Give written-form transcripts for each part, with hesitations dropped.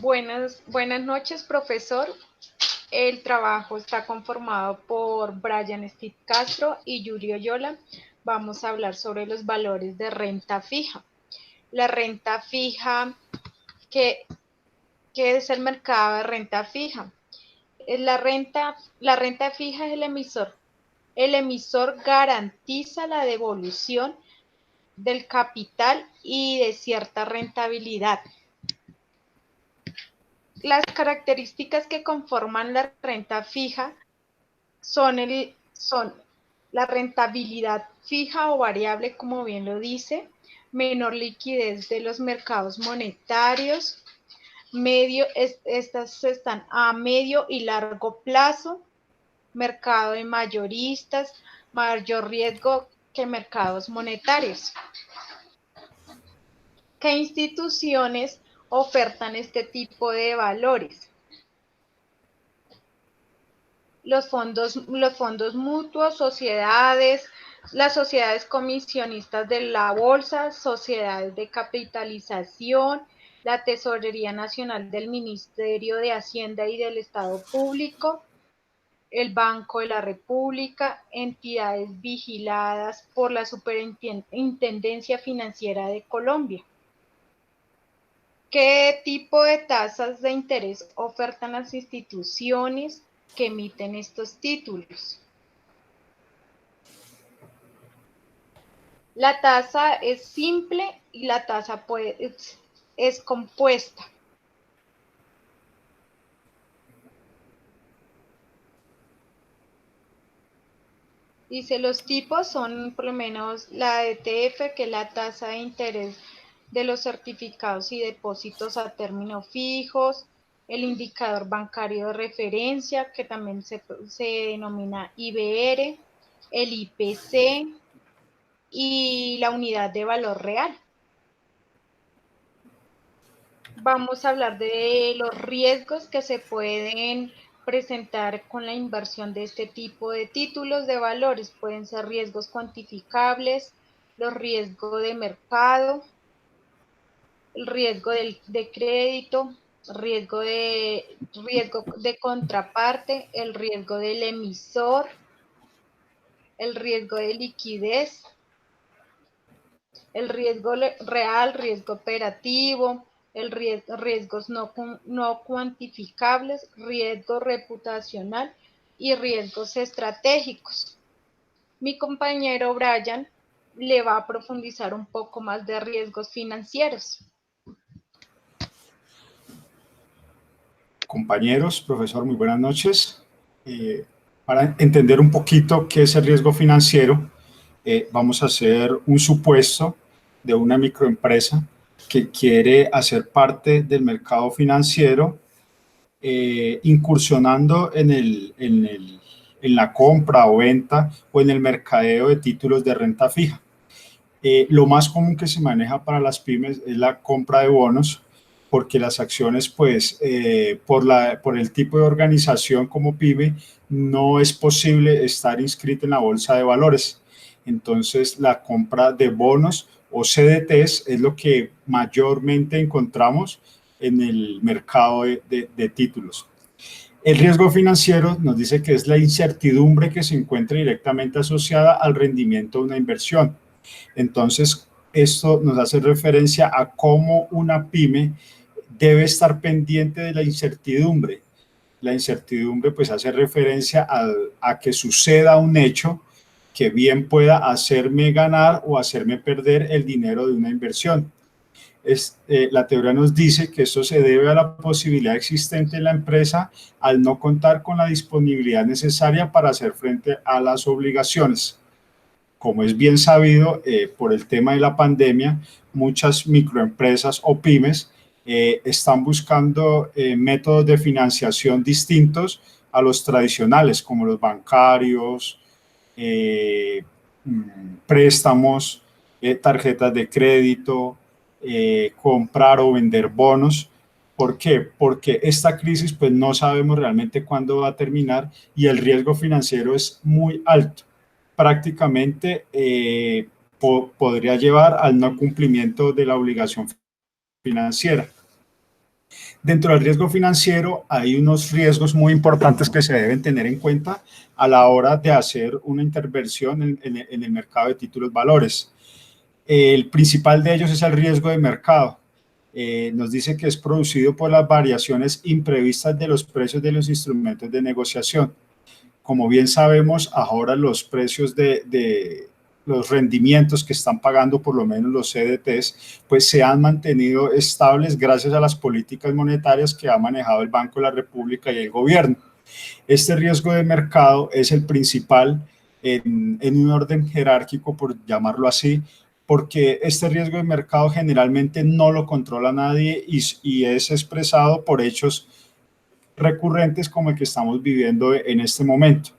Buenas noches, profesor. El trabajo está conformado por Brian Steve Castro y Yuri Oyola. Vamos a hablar sobre los valores de renta fija. La renta fija, ¿qué es el mercado de renta fija? La renta fija es el emisor. El emisor garantiza la devolución del capital y de cierta rentabilidad. Las características que conforman la renta fija son la rentabilidad fija o variable, como bien lo dice, menor liquidez de los mercados monetarios, estas están a medio y largo plazo, mercado de mayoristas, mayor riesgo que mercados monetarios. ¿Qué instituciones ofertan este tipo de valores? Los fondos mutuos, las sociedades comisionistas de la bolsa, sociedades de capitalización, la Tesorería Nacional del Ministerio de Hacienda y del Estado Público, el Banco de la República, entidades vigiladas por la Superintendencia Financiera de Colombia. ¿Qué tipo de tasas de interés ofertan las instituciones que emiten estos títulos? La tasa es simple y la tasa es compuesta. Dice, los tipos son por lo menos la ETF, que es la tasa de interés de los certificados y depósitos a término fijos, el indicador bancario de referencia, que también se denomina IBR, el IPC y la unidad de valor real. Vamos a hablar de los riesgos que se pueden presentar con la inversión de este tipo de títulos de valores. Pueden ser riesgos cuantificables, los riesgos de mercado, el riesgo de crédito, riesgo de contraparte, el riesgo del emisor, el riesgo de liquidez, el riesgo real, riesgo operativo, riesgos no cuantificables, riesgo reputacional y riesgos estratégicos. Mi compañero Brian le va a profundizar un poco más de riesgos financieros. Compañeros, profesor, muy buenas noches. Para entender un poquito qué es el riesgo financiero, vamos a hacer un supuesto de una microempresa que quiere hacer parte del mercado financiero, incursionando en la compra o venta o en el mercadeo de títulos de renta fija. Lo más común que se maneja para las pymes es la compra de bonos, porque las acciones, pues, por el tipo de organización como pyme, no es posible estar inscrito en la bolsa de valores. Entonces, la compra de bonos o CDTs es lo que mayormente encontramos en el mercado de títulos. El riesgo financiero nos dice que es la incertidumbre que se encuentra directamente asociada al rendimiento de una inversión. Entonces, esto nos hace referencia a cómo una pyme debe estar pendiente de la incertidumbre. La incertidumbre pues hace referencia a que suceda un hecho que bien pueda hacerme ganar o hacerme perder el dinero de una inversión. La teoría nos dice que esto se debe a la posibilidad existente en la empresa al no contar con la disponibilidad necesaria para hacer frente a las obligaciones. Como es bien sabido, por el tema de la pandemia, muchas microempresas o pymes están buscando métodos de financiación distintos a los tradicionales, como los bancarios, préstamos, tarjetas de crédito, comprar o vender bonos. ¿Por qué? Porque esta crisis pues no sabemos realmente cuándo va a terminar y el riesgo financiero es muy alto. Prácticamente podría llevar al no cumplimiento de la obligación financiera. Dentro del riesgo financiero hay unos riesgos muy importantes que se deben tener en cuenta a la hora de hacer una intervención en el mercado de títulos valores. El principal de ellos es el riesgo de mercado. Nos dice que es producido por las variaciones imprevistas de los precios de los instrumentos de negociación. Como bien sabemos, ahora los precios de los rendimientos que están pagando por lo menos los CDTs, pues se han mantenido estables gracias a las políticas monetarias que ha manejado el Banco de la República y el gobierno. Este riesgo de mercado es el principal en un orden jerárquico, por llamarlo así, porque este riesgo de mercado generalmente no lo controla nadie y es expresado por hechos recurrentes como el que estamos viviendo en este momento.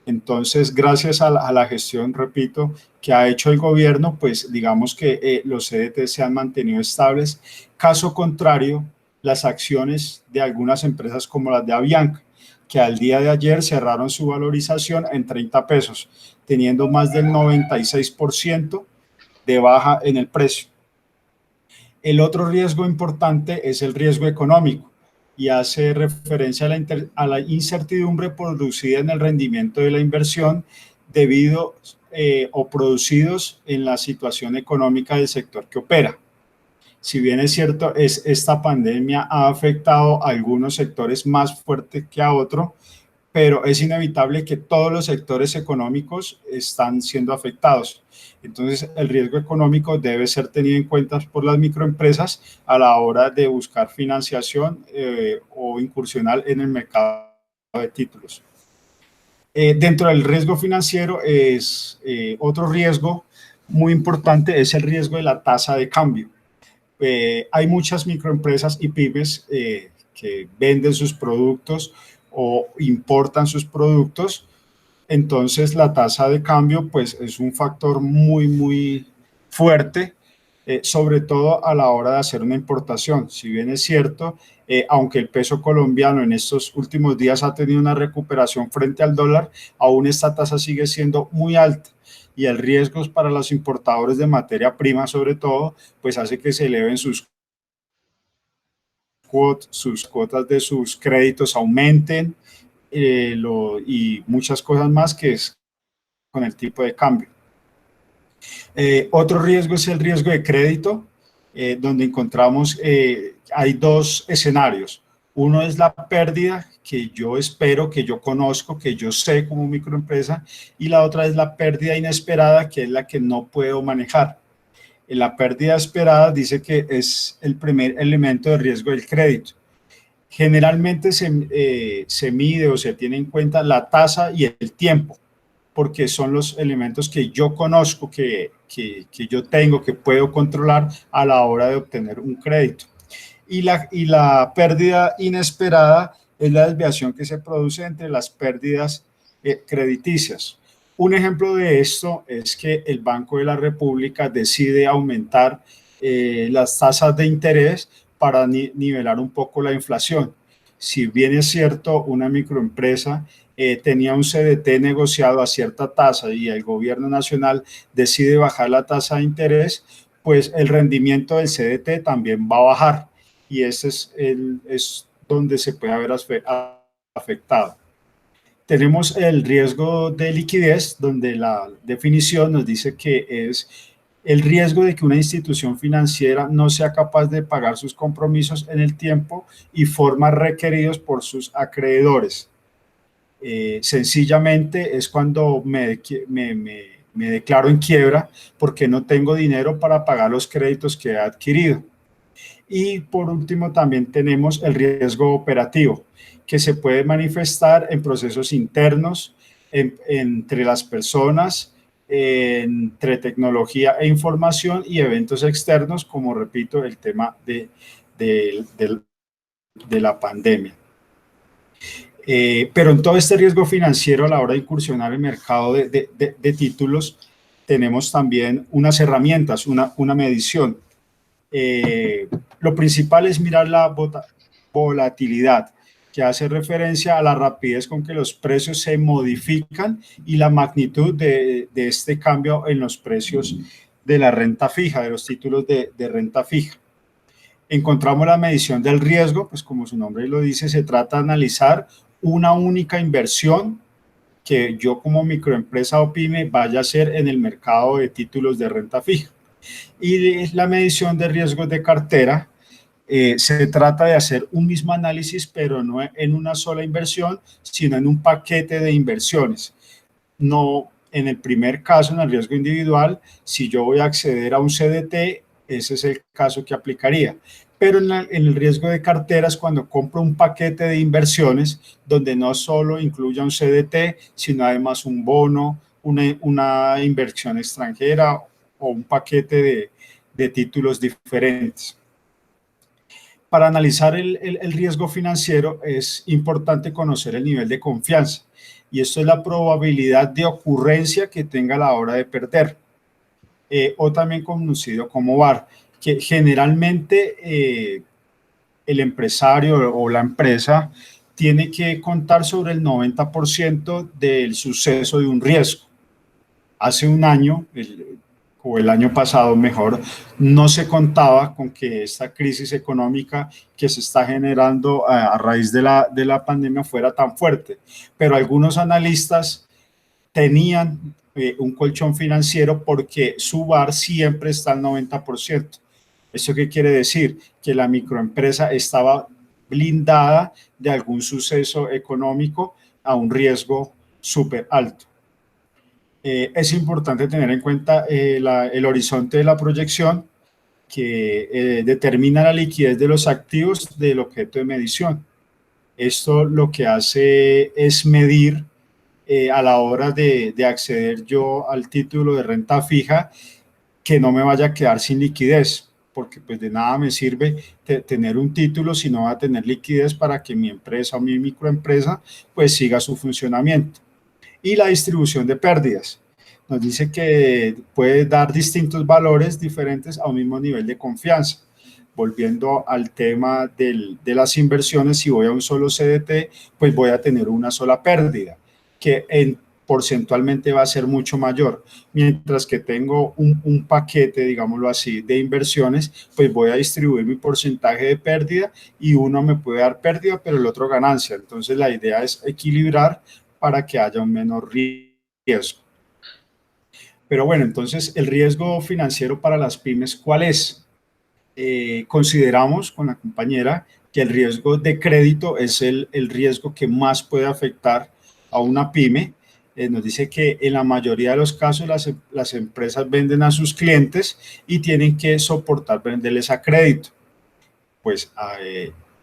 Entonces, gracias a la gestión, repito, que ha hecho el gobierno, pues digamos que los CDT se han mantenido estables. Caso contrario, las acciones de algunas empresas como las de Avianca, que al día de ayer cerraron su valorización en 30 pesos, teniendo más del 96% de baja en el precio. El otro riesgo importante es el riesgo económico y hace referencia a la incertidumbre producida en el rendimiento de la inversión debido o producidos en la situación económica del sector que opera. Si bien es cierto, esta pandemia ha afectado a algunos sectores más fuerte que a otros, pero es inevitable que todos los sectores económicos están siendo afectados. Entonces, el riesgo económico debe ser tenido en cuenta por las microempresas a la hora de buscar financiación o incursionar en el mercado de títulos. Dentro del riesgo financiero es otro riesgo muy importante, es el riesgo de la tasa de cambio. Hay muchas microempresas y pymes que venden sus productos o importan sus productos, entonces la tasa de cambio pues es un factor muy fuerte, sobre todo a la hora de hacer una importación. Si bien es cierto, aunque el peso colombiano en estos últimos días ha tenido una recuperación frente al dólar, aún esta tasa sigue siendo muy alta y el riesgo para los importadores de materia prima sobre todo, pues hace que se eleven sus cuotas de sus créditos aumenten y muchas cosas más que es con el tipo de cambio. Otro riesgo es el riesgo de crédito, donde encontramos, hay dos escenarios. Uno es la pérdida que yo espero, que yo conozco, que yo sé como microempresa, y la otra es la pérdida inesperada, que es la que no puedo manejar. La pérdida esperada dice que es el primer elemento de riesgo del crédito. Generalmente se mide o se tiene en cuenta la tasa y el tiempo, porque son los elementos que yo conozco, que yo tengo, que puedo controlar a la hora de obtener un crédito. Y la pérdida inesperada es la desviación que se produce entre las pérdidas crediticias. Un ejemplo de esto es que el Banco de la República decide aumentar las tasas de interés para nivelar un poco la inflación. Si bien es cierto, una microempresa tenía un CDT negociado a cierta tasa y el gobierno nacional decide bajar la tasa de interés, pues el rendimiento del CDT también va a bajar y ese es donde se puede haber afectado. Tenemos el riesgo de liquidez, donde la definición nos dice que es el riesgo de que una institución financiera no sea capaz de pagar sus compromisos en el tiempo y forma requeridos por sus acreedores. Sencillamente es cuando me declaro en quiebra porque no tengo dinero para pagar los créditos que he adquirido. Y por último también tenemos el riesgo operativo, que se puede manifestar en procesos internos, entre las personas, entre tecnología e información y eventos externos, como repito, el tema de la pandemia. Pero en todo este riesgo financiero a la hora de incursionar en el mercado de títulos, tenemos también unas herramientas, una medición. Lo principal es mirar la volatilidad, que hace referencia a la rapidez con que los precios se modifican y la magnitud de este cambio en los precios de la renta fija, de los títulos de renta fija. Encontramos la medición del riesgo, pues como su nombre lo dice, se trata de analizar una única inversión que yo como microempresa o pyme vaya a hacer en el mercado de títulos de renta fija. Y la medición de riesgos de cartera, se trata de hacer un mismo análisis, pero no en una sola inversión, sino en un paquete de inversiones. No, en el primer caso, en el riesgo individual, si yo voy a acceder a un CDT, ese es el caso que aplicaría. Pero en el riesgo de carteras, cuando compro un paquete de inversiones, donde no solo incluya un CDT, sino además un bono, una inversión extranjera o un paquete de títulos diferentes. Para analizar el riesgo financiero es importante conocer el nivel de confianza, y esto es la probabilidad de ocurrencia que tenga a la hora de perder, o también conocido como VAR, que generalmente el empresario o la empresa tiene que contar sobre el 90% del suceso de un riesgo. Hace un año, o el año pasado mejor, no se contaba con que esta crisis económica que se está generando a raíz de la pandemia fuera tan fuerte, pero algunos analistas tenían un colchón financiero porque su VAR siempre está al 90%. ¿Eso qué quiere decir? Que la microempresa estaba blindada de algún suceso económico a un riesgo súper alto. Es importante tener en cuenta el horizonte de la proyección, que determina la liquidez de los activos del objeto de medición. Esto lo que hace es medir a la hora de acceder yo al título de renta fija, que no me vaya a quedar sin liquidez, porque pues de nada me sirve tener un título si no va a tener liquidez para que mi empresa o mi microempresa pues siga su funcionamiento. Y la distribución de pérdidas. Nos dice que puede dar distintos valores diferentes a un mismo nivel de confianza. Volviendo al tema de las inversiones, si voy a un solo CDT, pues voy a tener una sola pérdida, que porcentualmente va a ser mucho mayor. Mientras que tengo un paquete, digámoslo así, de inversiones, pues voy a distribuir mi porcentaje de pérdida, y uno me puede dar pérdida, pero el otro ganancia. Entonces la idea es equilibrar para que haya un menor riesgo. Pero bueno, entonces el riesgo financiero para las pymes, ¿cuál es? Consideramos con la compañera que el riesgo de crédito es el riesgo que más puede afectar a una pyme. Nos dice que en la mayoría de los casos las empresas venden a sus clientes y tienen que soportar venderles a crédito. Pues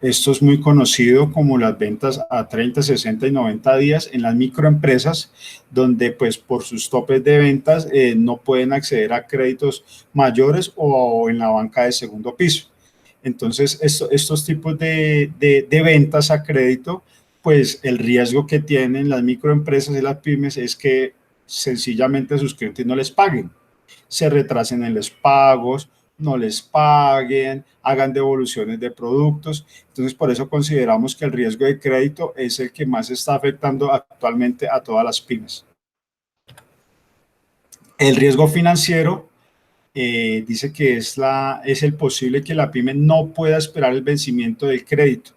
esto es muy conocido como las ventas a 30, 60 y 90 días en las microempresas, donde pues por sus topes de ventas no pueden acceder a créditos mayores o en la banca de segundo piso. Entonces, estos tipos de ventas a crédito, pues el riesgo que tienen las microempresas y las pymes es que sencillamente sus clientes no les paguen, se retrasen en los pagos, no les paguen, hagan devoluciones de productos. Entonces, por eso consideramos que el riesgo de crédito es el que más está afectando actualmente a todas las pymes. El riesgo financiero dice que es el posible que la pyme no pueda esperar el vencimiento del crédito.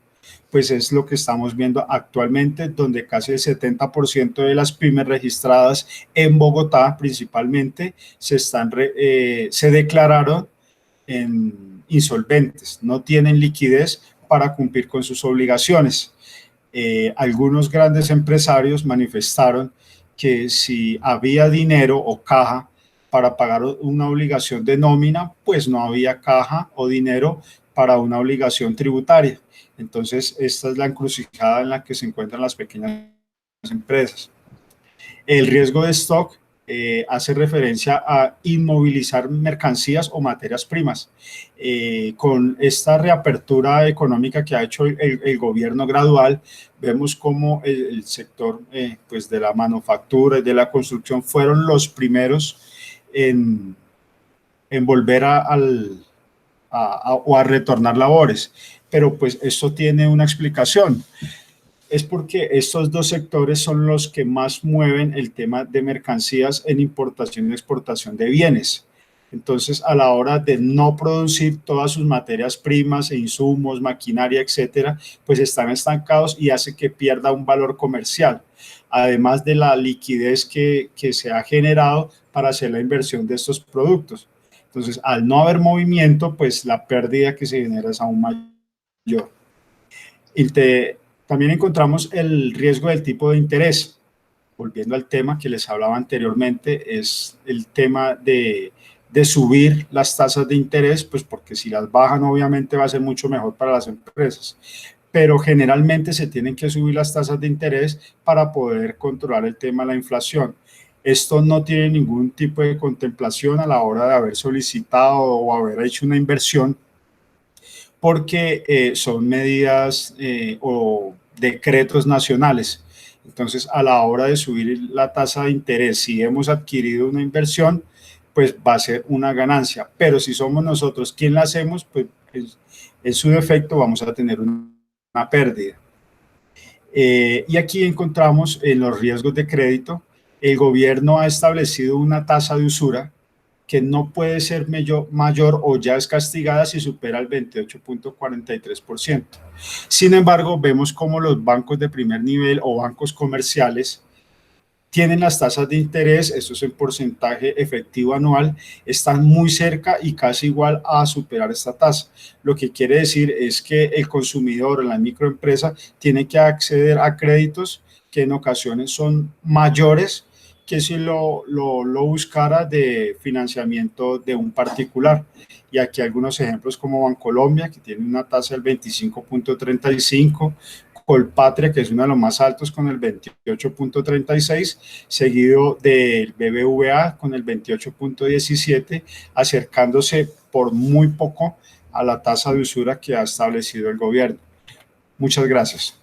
Pues es lo que estamos viendo actualmente, donde casi el 70% de las pymes registradas en Bogotá principalmente se declararon en insolventes, no tienen liquidez para cumplir con sus obligaciones. Algunos grandes empresarios manifestaron que si había dinero o caja para pagar una obligación de nómina, pues no había caja o dinero para una obligación tributaria. Entonces, esta es la encrucijada en la que se encuentran las pequeñas empresas. El riesgo de stock hace referencia a inmovilizar mercancías o materias primas. Con esta reapertura económica que ha hecho el gobierno gradual, vemos cómo el sector pues de la manufactura y de la construcción fueron los primeros en volver o a retornar labores. Pero pues esto tiene una explicación. Es porque estos dos sectores son los que más mueven el tema de mercancías en importación y exportación de bienes. Entonces, a la hora de no producir todas sus materias primas e insumos, maquinaria, etcétera, pues están estancados y hace que pierda un valor comercial, además de la liquidez que se ha generado para hacer la inversión de estos productos. Entonces, al no haber movimiento, pues la pérdida que se genera es aún mayor. También encontramos el riesgo del tipo de interés. Volviendo al tema que les hablaba anteriormente, es el tema de subir las tasas de interés, pues porque si las bajan obviamente va a ser mucho mejor para las empresas, pero generalmente se tienen que subir las tasas de interés para poder controlar el tema de la inflación. Esto no tiene ningún tipo de contemplación a la hora de haber solicitado o haber hecho una inversión, porque son medidas o decretos nacionales. Entonces, a la hora de subir la tasa de interés, si hemos adquirido una inversión, pues va a ser una ganancia. Pero si somos nosotros quien la hacemos, pues en su defecto vamos a tener una pérdida. Y aquí encontramos en los riesgos de crédito, el gobierno ha establecido una tasa de usura que no puede ser mayor o ya es castigada si supera el 28.43%. Sin embargo, vemos cómo los bancos de primer nivel o bancos comerciales tienen las tasas de interés, esto es en porcentaje efectivo anual, están muy cerca y casi igual a superar esta tasa. Lo que quiere decir es que el consumidor en la microempresa tiene que acceder a créditos que en ocasiones son mayores que si lo buscara de financiamiento de un particular. Y aquí algunos ejemplos como Bancolombia, que tiene una tasa del 25.35%, Colpatria, que es uno de los más altos con el 28.36, seguido del BBVA con el 28.17, acercándose por muy poco a la tasa de usura que ha establecido el gobierno. Muchas gracias.